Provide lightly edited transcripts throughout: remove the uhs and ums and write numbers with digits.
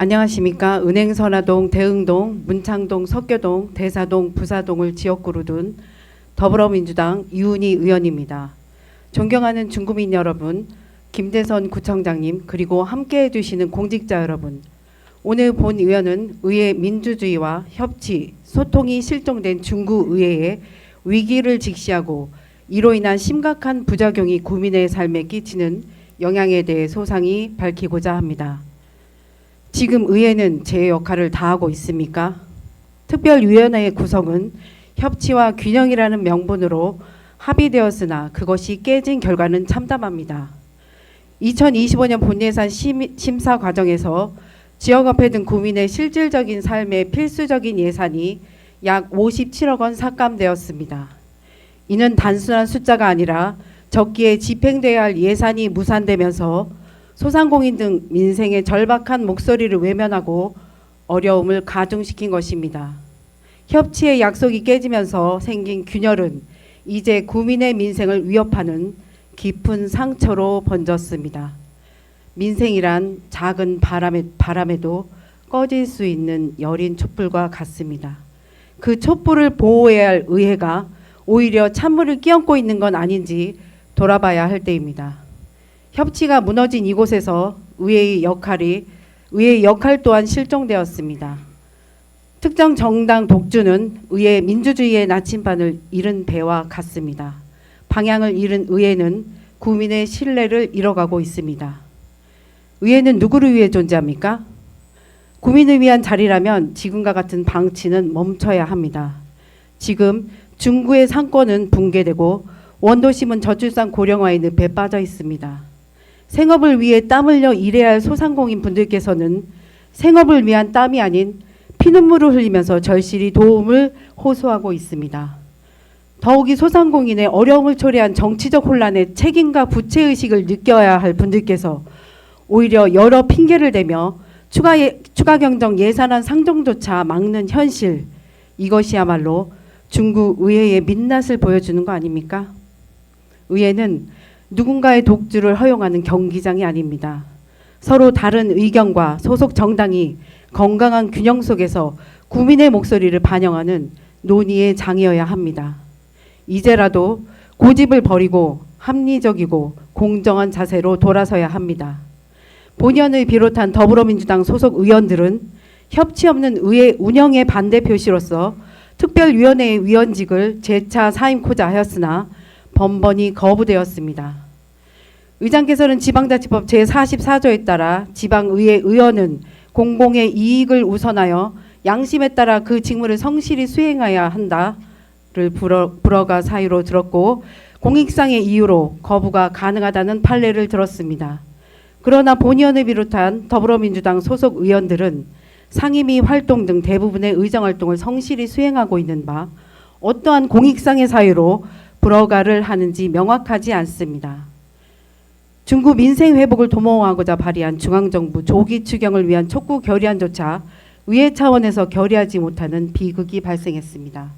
안녕하십니까. 은행선화동, 대흥동, 문창동, 석교동, 대사동, 부사동을 지역구로 둔 더불어민주당 유은희 의원입니다. 존경하는 중구민 여러분, 김대선 구청장님, 그리고 함께해 주시는 공직자 여러분, 오늘 본 의원은 의회 민주주의와 협치, 소통이 실종된 중구의회의 위기를 직시하고 이로 인한 심각한 부작용이 구민의 삶에 끼치는 영향에 대해 소상히 밝히고자 합니다. 지금 의회는 제 역할을 다하고 있습니까? 특별위원회의 구성은 협치와 균형이라는 명분으로 합의되었으나 그것이 깨진 결과는 참담합니다. 2025년 본예산 심사 과정에서 지역화폐 등 구민의 실질적인 삶에 필수적인 예산이 약 57억 원 삭감되었습니다. 이는 단순한 숫자가 아니라 적기에 집행돼야 할 예산이 무산되면서 소상공인 등 민생의 절박한 목소리를 외면하고 어려움을 가중시킨 것입니다. 협치의 약속이 깨지면서 생긴 균열은 이제 구민의 민생을 위협하는 깊은 상처로 번졌습니다. 민생이란 작은 바람에도 꺼질 수 있는 여린 촛불과 같습니다. 그 촛불을 보호해야 할 의회가 오히려 찬물을 끼얹고 있는 건 아닌지 돌아봐야 할 때입니다. 협치가 무너진 이곳에서 의회의 역할 또한 실종되었습니다. 특정 정당 독주는 의회 민주주의의 나침반을 잃은 배와 같습니다. 방향을 잃은 의회는 구민의 신뢰를 잃어가고 있습니다. 의회는 누구를 위해 존재합니까? 구민을 위한 자리라면 지금과 같은 방치는 멈춰야 합니다. 지금 중구의 상권은 붕괴되고 원도심은 저출산 고령화의 늪에 빠져 있습니다. 생업을 위해 땀 흘려 일해야 할 소상공인 분들께서는 생업을 위한 땀이 아닌 피눈물을 흘리면서 절실히 도움을 호소하고 있습니다. 더욱이 소상공인의 어려움을 초래한 정치적 혼란에 책임과 부채의식을 느껴야 할 분들께서 오히려 여러 핑계를 대며 추가 경정 예산안 상정조차 막는 현실, 이것이야말로 중구 의회의 민낯을 보여주는 거 아닙니까? 의회는 누군가의 독주를 허용하는 경기장이 아닙니다. 서로 다른 의견과 소속 정당이 건강한 균형 속에서 구민의 목소리를 반영하는 논의의 장이어야 합니다. 이제라도 고집을 버리고 합리적이고 공정한 자세로 돌아서야 합니다. 본의원을 비롯한 더불어민주당 소속 의원들은 협치 없는 의회 운영의 반대 표시로서 특별위원회의 위원직을 재차 사임코자 하였으나 번번이 거부되었습니다. 의장께서는 지방자치법 제44조에 따라 지방의회 의원은 공공의 이익을 우선하여 양심에 따라 그 직무를 성실히 수행해야 한다를 불어가 사유로 들었고 공익상의 이유로 거부가 가능하다는 판례를 들었습니다. 그러나 본의원을 비롯한 더불어민주당 소속 의원들은 상임위 활동 등 대부분의 의정활동을 성실히 수행하고 있는 바 어떠한 공익상의 사유로 불허가를 하는지 명확하지 않습니다. 중구 민생 회복을 도모하고자 발의한 중앙정부 조기 추경을 위한 촉구 결의안조차 의회 차원에서 결의하지 못하는 비극이 발생했습니다.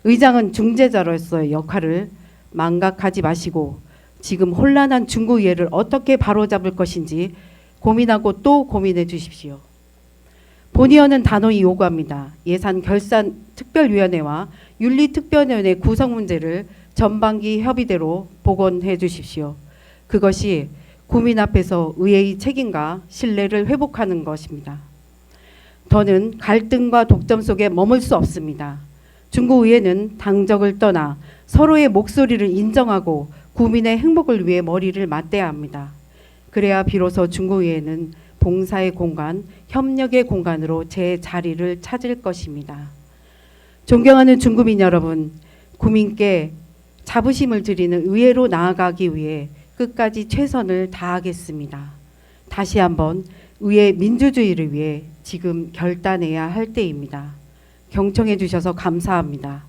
의장은 중재자로서의 역할을 망각하지 마시고 지금 혼란한 중구의회를 어떻게 바로잡을 것인지 고민하고 또 고민해 주십시오. 본의원은 단호히 요구합니다. 예산 결산 특별위원회와 윤리특별위원회 구성 문제를 전반기 협의대로 복원해 주십시오. 그것이 구민 앞에서 의회의 책임과 신뢰를 회복하는 것입니다. 더는 갈등과 독점 속에 머물 수 없습니다. 중구의회는 당적을 떠나 서로의 목소리를 인정하고 구민의 행복을 위해 머리를 맞대야 합니다. 그래야 비로소 중구의회는 봉사의 공간, 협력의 공간으로 제 자리를 찾을 것입니다. 존경하는 중구민 여러분, 구민께 자부심을 드리는 의회로 나아가기 위해 끝까지 최선을 다하겠습니다. 다시 한번 의회 민주주의를 위해 지금 결단해야 할 때입니다. 경청해 주셔서 감사합니다.